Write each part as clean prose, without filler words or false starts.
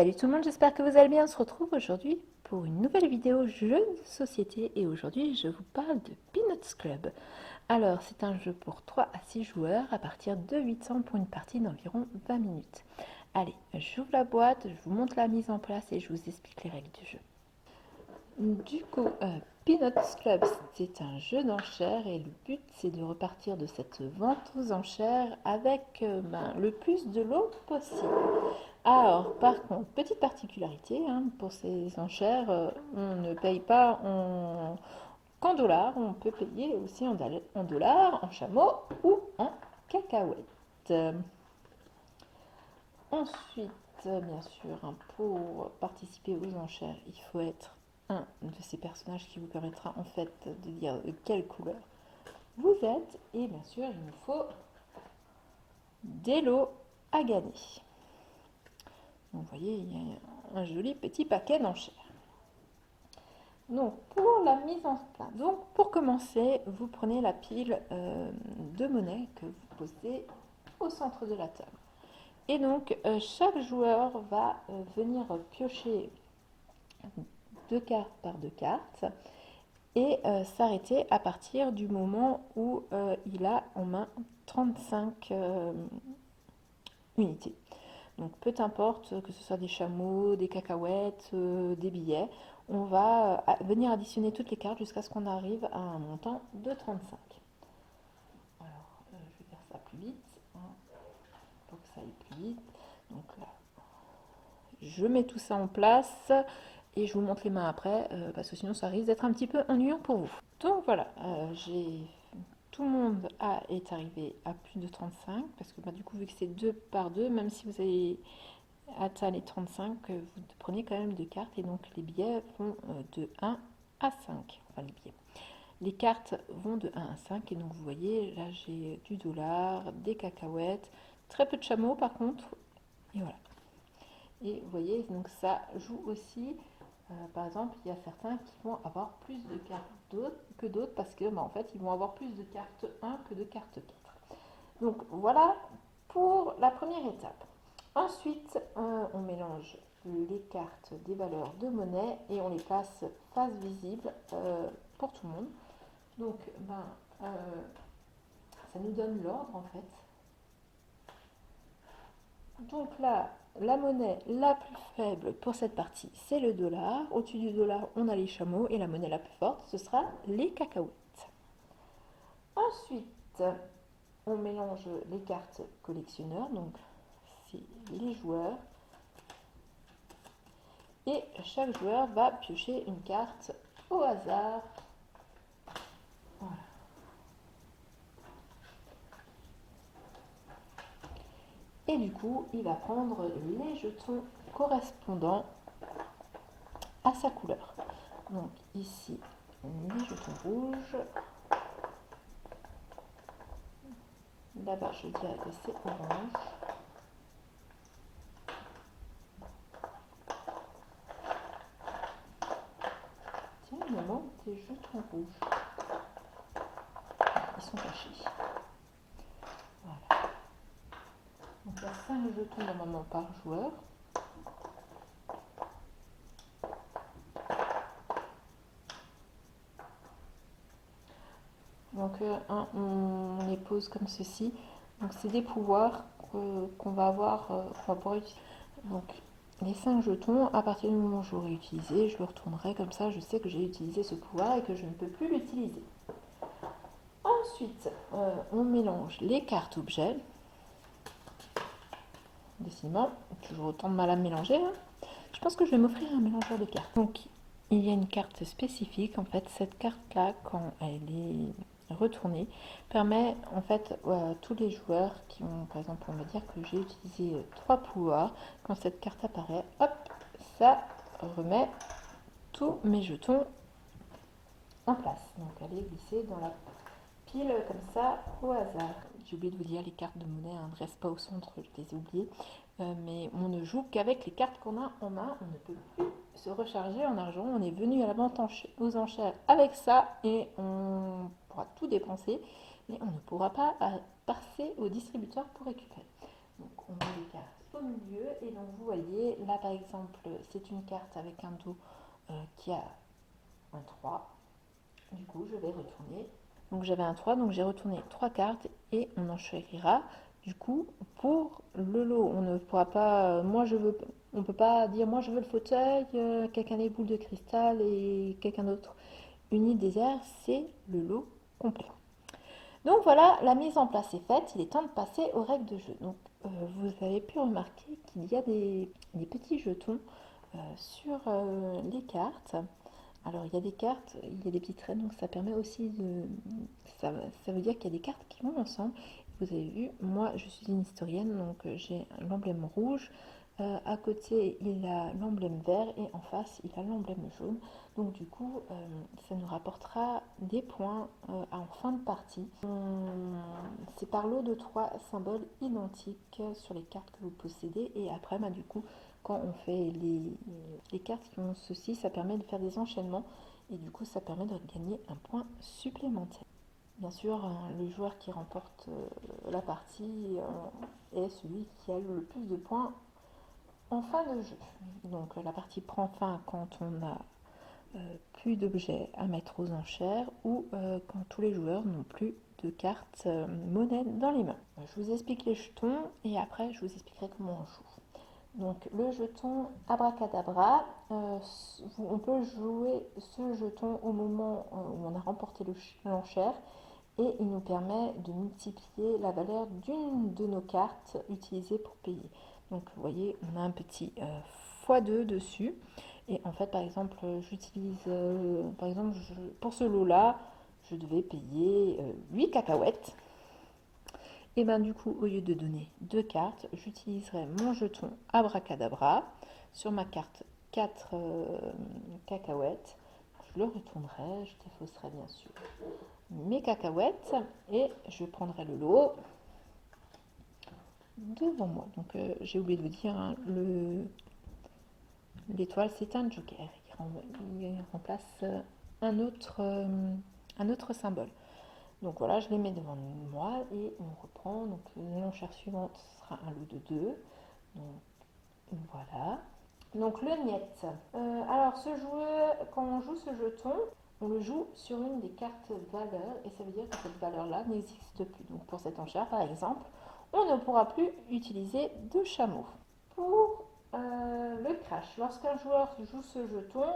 Salut tout le monde, j'espère que vous allez bien. On se retrouve aujourd'hui pour une nouvelle vidéo jeu de société et aujourd'hui je vous parle de Peanuts Club. Alors c'est un jeu pour 3 à 6 joueurs à partir de 800 pour une partie d'environ 20 minutes. Allez, j'ouvre la boîte, je vous montre la mise en place et je vous explique les règles du jeu. Du coup, Peanuts Club, c'est un jeu d'enchères et le but c'est de repartir de cette vente aux enchères avec le plus de lots possible. Alors, par contre, petite particularité, pour ces enchères, on ne paye pas qu'en dollars, on peut payer aussi en dollars, en chameaux ou en cacahuètes. Ensuite, bien sûr, pour participer aux enchères, il faut être un de ces personnages qui vous permettra en fait de dire de quelle couleur vous êtes. Et bien sûr, il nous faut des lots à gagner. Donc, vous voyez, il y a un joli petit paquet d'enchères. Donc, pour la mise en place, donc pour commencer, vous prenez la pile de monnaie que vous posez au centre de la table. Et donc, chaque joueur va venir piocher 2 cartes par 2 cartes et s'arrêter à partir du moment où il a en main 35 unités. Donc peu importe que ce soit des chameaux, des cacahuètes, des billets, on va venir additionner toutes les cartes jusqu'à ce qu'on arrive à un montant de 35. Alors je vais faire ça plus vite, pour que ça aille plus vite. Donc là, je mets tout ça en place et je vous montre les mains après, parce que sinon ça risque d'être un petit peu ennuyant pour vous. Donc voilà, tout le monde est arrivé à plus de 35, parce que du coup vu que c'est 2 par 2, même si vous avez atteint les 35, vous prenez quand même 2 cartes et donc les billets vont de 1 à 5. Enfin les billets. Les cartes vont de 1 à 5 et donc vous voyez là j'ai du dollar, des cacahuètes, très peu de chameaux par contre et voilà. Et vous voyez donc ça joue aussi, par exemple il y a certains qui vont avoir plus de cartes que d'autres parce que en fait ils vont avoir plus de cartes 1 que de cartes 4. Donc voilà pour la première étape. Ensuite, on mélange les cartes des valeurs de monnaie et on les place face visible pour tout le monde. Donc, ça nous donne l'ordre en fait. Donc là, la monnaie la plus faible pour cette partie, c'est le dollar. Au-dessus du dollar, on a les chameaux et la monnaie la plus forte, ce sera les cacahuètes. Ensuite, on mélange les cartes collectionneurs, donc c'est les joueurs. Et chaque joueur va piocher une carte au hasard. Voilà. Et du coup, il va prendre les jetons correspondant à sa couleur. Donc ici, les jetons rouges. Là-bas, je dirais que c'est orange. Tiens, il me manque des jetons rouges. Ils sont cachés. Voilà. Donc il y a 5 jetons normalement par joueur. Donc on les pose comme ceci. Donc c'est des pouvoirs qu'on va avoir, qu'on va pouvoir utiliser. Donc les 5 jetons, à partir du moment où je l'aurai utilisé, je le retournerai comme ça, je sais que j'ai utilisé ce pouvoir et que je ne peux plus l'utiliser. Ensuite, on mélange les cartes objets. Décidément, toujours autant de mal à mélanger. Je pense que je vais m'offrir un mélangeur de cartes. Donc il y a une carte spécifique. En fait, cette carte-là, quand elle est retournée, permet en fait à tous les joueurs qui ont, par exemple, on va dire que j'ai utilisé 3 pouvoirs, quand cette carte apparaît, hop, ça remet tous mes jetons en place. Donc elle est glissée dans la pile comme ça au hasard. J'ai oublié de vous dire, les cartes de monnaie ne restent pas au centre, je les ai oubliées. Mais on ne joue qu'avec les cartes qu'on a en main, on ne peut plus se recharger en argent. On est venu à la vente aux enchères avec ça et on pourra tout dépenser, mais on ne pourra pas passer au distributeur pour récupérer. Donc on met les cartes au milieu. Et donc vous voyez, là par exemple, c'est une carte avec un dos qui a un 3. Du coup, je vais retourner. Donc j'avais un 3, donc j'ai retourné 3 cartes et on enchérira. Du coup, pour le lot, on ne pourra pas, moi je veux, on peut pas dire moi je veux le fauteuil, quelqu'un les boules de cristal et quelqu'un d'autre une île désert, c'est le lot complet. Donc voilà, la mise en place est faite, il est temps de passer aux règles de jeu. Donc vous avez pu remarquer qu'il y a des petits jetons sur les cartes. Alors il y a des cartes, il y a des petits traits, donc ça permet aussi de... Ça veut dire qu'il y a des cartes qui vont ensemble. Vous avez vu, moi je suis une historienne, donc j'ai l'emblème rouge. À côté, il a l'emblème vert et en face, il a l'emblème jaune. Donc du coup, ça nous rapportera des points en fin de partie. C'est par lot de 3 symboles identiques sur les cartes que vous possédez. Et après, bah, du coup, quand on fait les cartes qui ont ceci, ça permet de faire des enchaînements. Et du coup, ça permet de gagner un point supplémentaire. Bien sûr, le joueur qui remporte la partie est celui qui a le plus de points en fin de jeu. Donc la partie prend fin quand on a plus d'objets à mettre aux enchères ou quand tous les joueurs n'ont plus de cartes monnaie dans les mains. Je vous explique les jetons et après je vous expliquerai comment on joue. Donc le jeton abracadabra, on peut jouer ce jeton au moment où on a remporté l'enchère et il nous permet de multiplier la valeur d'une de nos cartes utilisées pour payer. Donc vous voyez, on a un petit x2 dessus. Et en fait, par exemple, j'utilise, par exemple, pour ce lot-là, je devais payer 8 cacahuètes. Et bien du coup, au lieu de donner 2 cartes, j'utiliserai mon jeton abracadabra sur ma carte 4 cacahuètes. Je le retournerai, je défausserai bien sûr mes cacahuètes et je prendrai le lot devant moi. Donc j'ai oublié de vous dire, hein, l'étoile c'est un joker, il remplace un autre symbole. Donc voilà, je les mets devant moi et on reprend. Donc l'enchère suivante sera un lot de 2. Donc voilà. Donc le niet. Alors ce joueur, quand on joue ce jeton, on le joue sur une des cartes valeurs et ça veut dire que cette valeur-là n'existe plus. Donc pour cette enchère par exemple, on ne pourra plus utiliser de chameau. Pour le crash, lorsqu'un joueur joue ce jeton,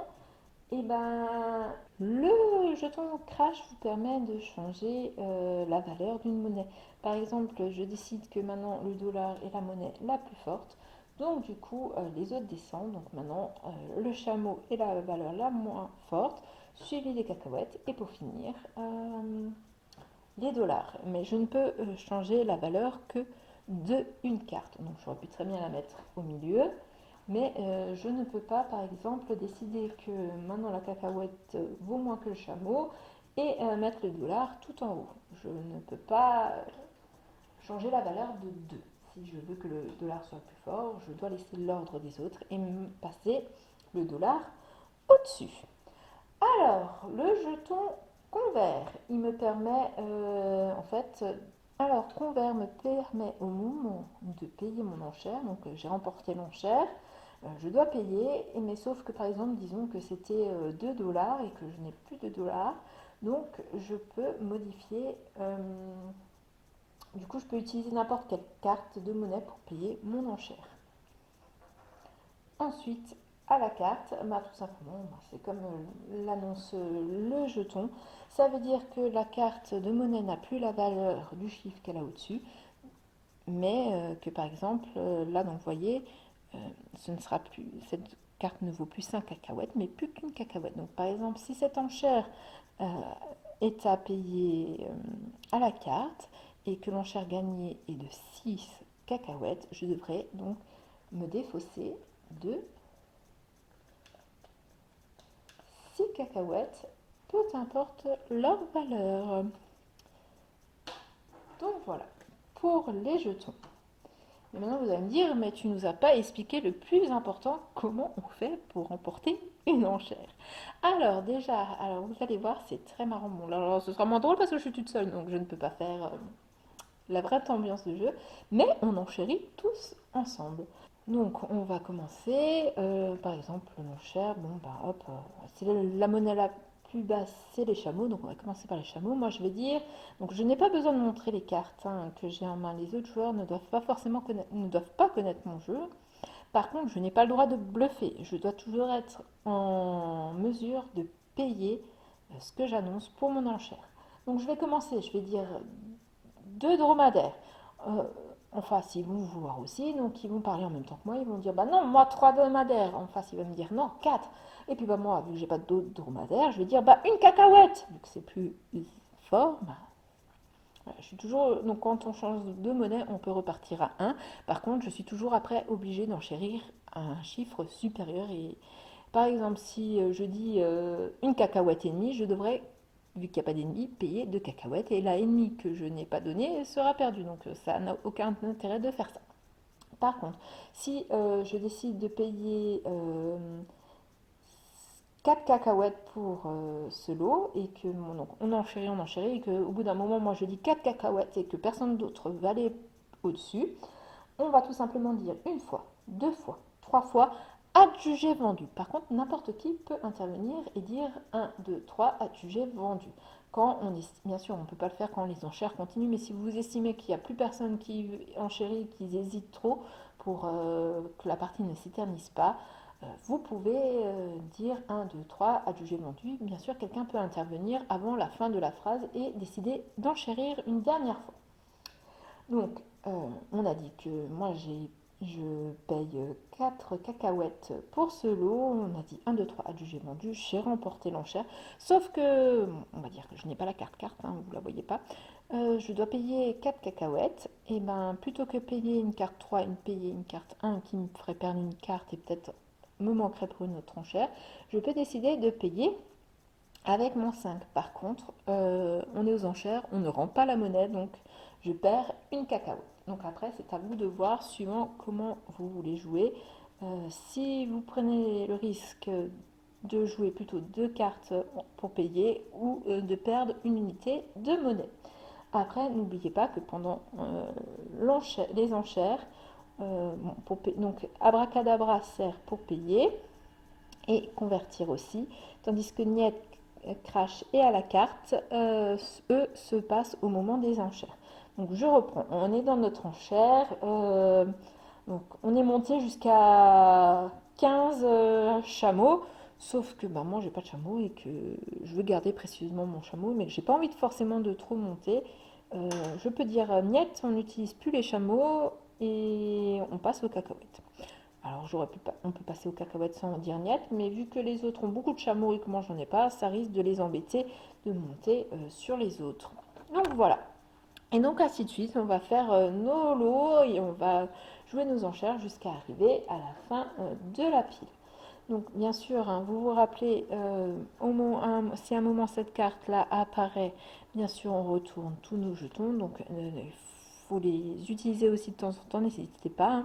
et ben, le jeton crash vous permet de changer la valeur d'une monnaie. Par exemple, je décide que maintenant le dollar est la monnaie la plus forte. Donc du coup, les autres descendent. Donc maintenant, le chameau est la valeur la moins forte, suivi des cacahuètes. Et pour finir, les dollars. Mais je ne peux changer la valeur que de une carte. Donc j'aurais pu très bien la mettre au milieu. Mais je ne peux pas, par exemple, décider que maintenant la cacahuète vaut moins que le chameau et mettre le dollar tout en haut. Je ne peux pas changer la valeur de 2. Si je veux que le dollar soit plus fort, je dois laisser l'ordre des autres et passer le dollar au-dessus. Alors, le jeton convert, il me permet, en fait, alors convert me permet au moment de payer mon enchère, donc j'ai remporté l'enchère, je dois payer, mais sauf que par exemple, disons que c'était 2 dollars et que je n'ai plus de dollars, donc je peux modifier, du coup je peux utiliser n'importe quelle carte de monnaie pour payer mon enchère. Ensuite, à la carte, bah, tout simplement, bah, c'est comme l'annonce le jeton. Ça veut dire que la carte de monnaie n'a plus la valeur du chiffre qu'elle a au-dessus, mais que par exemple, là, donc, vous voyez, ce ne sera plus, cette carte ne vaut plus 5 cacahuètes, mais plus qu'une cacahuète. Donc par exemple, si cette enchère euh, est à payer à la carte et que l'enchère gagnée est de 6 cacahuètes, je devrais donc me défausser de 6 cacahuètes, peu importe leur valeur. Donc voilà, pour les jetons. Et maintenant vous allez me dire, mais tu nous as pas expliqué le plus important, comment on fait pour remporter une enchère. Alors déjà, alors vous allez voir, c'est très marrant. Bon, alors ce sera moins drôle parce que je suis toute seule, donc je ne peux pas faire la vraie ambiance de jeu, mais on enchérit tous ensemble. Donc on va commencer, par exemple l'enchère, bon bah hop, c'est la monnaie la plus basse, c'est les chameaux, donc on va commencer par les chameaux. Moi je vais dire, donc je n'ai pas besoin de montrer les cartes hein, que j'ai en main, les autres joueurs ne doivent pas forcément connaître, ne doivent pas connaître mon jeu. Par contre, je n'ai pas le droit de bluffer, je dois toujours être en mesure de payer ce que j'annonce pour mon enchère. Donc je vais commencer, je vais dire deux dromadaires. Euh, en face, ils vont voir aussi, donc ils vont parler en même temps que moi. Ils vont dire, bah non, moi trois dromadaires. En face, il va me dire non, quatre. Et puis bah moi, vu que j'ai pas d'autres dromadaires, je vais dire bah une cacahuète. Vu que c'est plus fort, bah, voilà, je suis toujours. Donc quand on change de monnaie, on peut repartir à un. Par contre, je suis toujours après obligée d'enchérir à un chiffre supérieur. Et par exemple, si je dis une cacahuète et demie, je devrais, vu qu'il n'y a pas d'ennemi, payer deux cacahuètes et la ennemie que je n'ai pas donnée sera perdue. Donc ça n'a aucun intérêt de faire ça. Par contre, si je décide de payer 4 cacahuètes pour ce lot et que donc on enchérit et qu'au bout d'un moment, moi je dis 4 cacahuètes et que personne d'autre va aller au-dessus, on va tout simplement dire une fois, deux fois, trois fois, adjugé vendu. Par contre, n'importe qui peut intervenir et dire un, 2, 3, adjugé vendu. Quand on est, bien sûr, on ne peut pas le faire quand les enchères continuent, mais si vous estimez qu'il n'y a plus personne qui enchérit, qu'ils hésitent trop pour que la partie ne s'éternise pas, vous pouvez dire un, 2, 3, adjugé vendu. Bien sûr, quelqu'un peut intervenir avant la fin de la phrase et décider d'enchérir une dernière fois. Donc, on a dit que je paye 4 cacahuètes pour ce lot. On a dit un 2 3 adjugé vendu. J'ai remporté l'enchère. Sauf que, on va dire que je n'ai pas la carte, hein, vous ne la voyez pas. Je dois payer 4 cacahuètes. Et ben, plutôt que payer une carte 3 et payer une carte un qui me ferait perdre une carte et peut-être me manquerait pour une autre enchère, je peux décider de payer avec mon 5. Par contre, on est aux enchères, on ne rend pas la monnaie, donc je perds une cacahuète. Donc après, c'est à vous de voir suivant comment vous voulez jouer. Si vous prenez le risque de jouer plutôt deux cartes pour payer ou de perdre une unité de monnaie. Après, n'oubliez pas que pendant les enchères, donc abracadabra sert pour payer et convertir aussi, tandis que Niet, Crash et à la carte, eux, se passent au moment des enchères. Donc je reprends, on est dans notre enchère, donc on est monté jusqu'à 15 chameaux, sauf que bah, moi j'ai pas de chameau et que je veux garder précieusement mon chameau, mais que j'ai pas envie de forcément de trop monter. Je peux dire Niet, on n'utilise plus les chameaux et on passe aux cacahuètes. Alors on peut passer aux cacahuètes sans dire niet, mais vu que les autres ont beaucoup de chameaux et que moi j'en ai pas, ça risque de les embêter de monter sur les autres. Donc voilà. Et donc ainsi de suite, on va faire nos lots et on va jouer nos enchères jusqu'à arriver à la fin de la pile. Donc bien sûr, hein, vous vous rappelez, si à un moment cette carte-là apparaît, bien sûr on retourne tous nos jetons. Donc il faut les utiliser aussi de temps en temps, n'hésitez pas.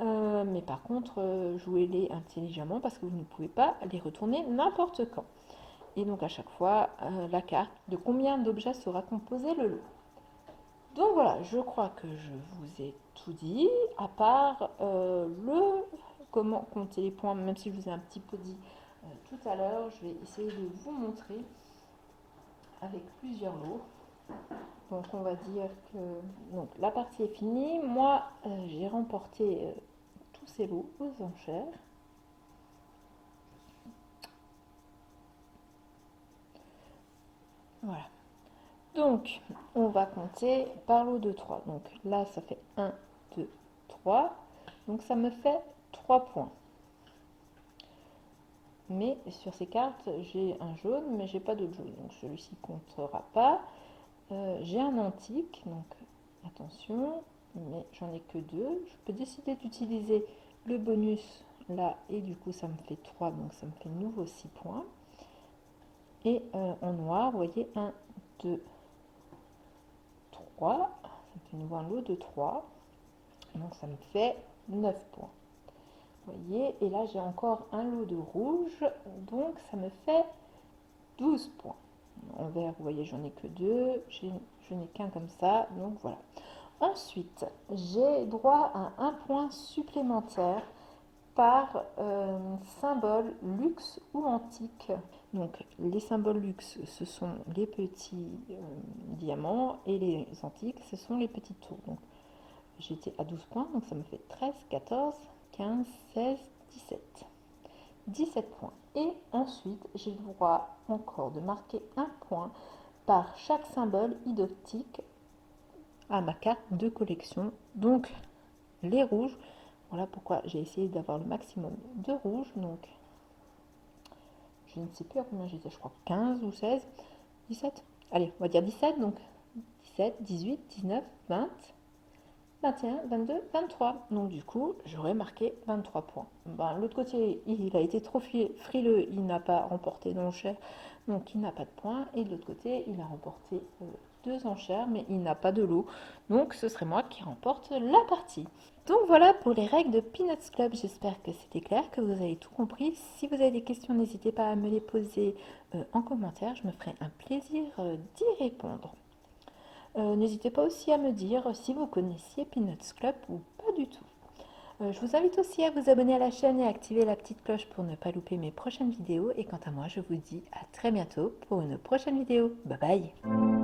Hein. Mais par contre, jouez-les intelligemment parce que vous ne pouvez pas les retourner n'importe quand. Et donc à chaque fois, la carte de combien d'objets sera composé le lot. Donc voilà, je crois que je vous ai tout dit, à part comment compter les points, même si je vous ai un petit peu dit tout à l'heure, je vais essayer de vous montrer avec plusieurs lots. Donc on va dire que donc, la partie est finie. Moi, j'ai remporté tous ces lots aux enchères. Voilà. Donc, on va compter par lot de 3. Donc là, ça fait 1, 2, 3. Donc ça me fait 3 points. Mais sur ces cartes, j'ai un jaune, mais j'ai pas d'autre jaune. Donc celui-ci ne comptera pas. J'ai un antique, donc attention, mais j'en ai que 2. Je peux décider d'utiliser le bonus là, et du coup ça me fait 3, donc ça me fait nouveau 6 points. Et en noir, vous voyez, 1, 2, 3. Ça me fait nouveau un lot de 3. Donc ça me fait 9 points. Vous voyez, et là j'ai encore un lot de rouge, donc ça me fait 12 points. en vert, vous voyez, j'en ai que deux. Je n'ai qu'un comme ça, donc voilà. Ensuite, j'ai droit à un point supplémentaire par symbole luxe ou antique. Donc les symboles luxe, ce sont les petits diamants et les antiques, ce sont les petites tours. Donc j'étais à 12 points, donc ça me fait 13, 14, 15, 16, 17. 17 points. Et ensuite, j'ai le droit encore de marquer un point par chaque symbole identique à ma carte de collection. Donc les rouges, voilà pourquoi j'ai essayé d'avoir le maximum de rouges. Donc je ne sais plus à combien j'étais, je crois 15 ou 16, 17. Allez, on va dire 17, donc 17, 18, 19, 20, 21, 22, 23. Donc du coup, j'aurais marqué 23 points. Ben, l'autre côté, il a été trop frileux, il n'a pas remporté d'enchère, donc il n'a pas de points. Et de l'autre côté, il a remporté deux enchères, mais il n'a pas de lot. Donc ce serait moi qui remporte la partie. Donc voilà pour les règles de Peanuts Club. J'espère que c'était clair, que vous avez tout compris. Si vous avez des questions, n'hésitez pas à me les poser en commentaire. Je me ferai un plaisir d'y répondre. N'hésitez pas aussi à me dire si vous connaissiez Peanuts Club ou pas du tout. Je vous invite aussi à vous abonner à la chaîne et à activer la petite cloche pour ne pas louper mes prochaines vidéos. Et quant à moi, je vous dis à très bientôt pour une prochaine vidéo. Bye bye!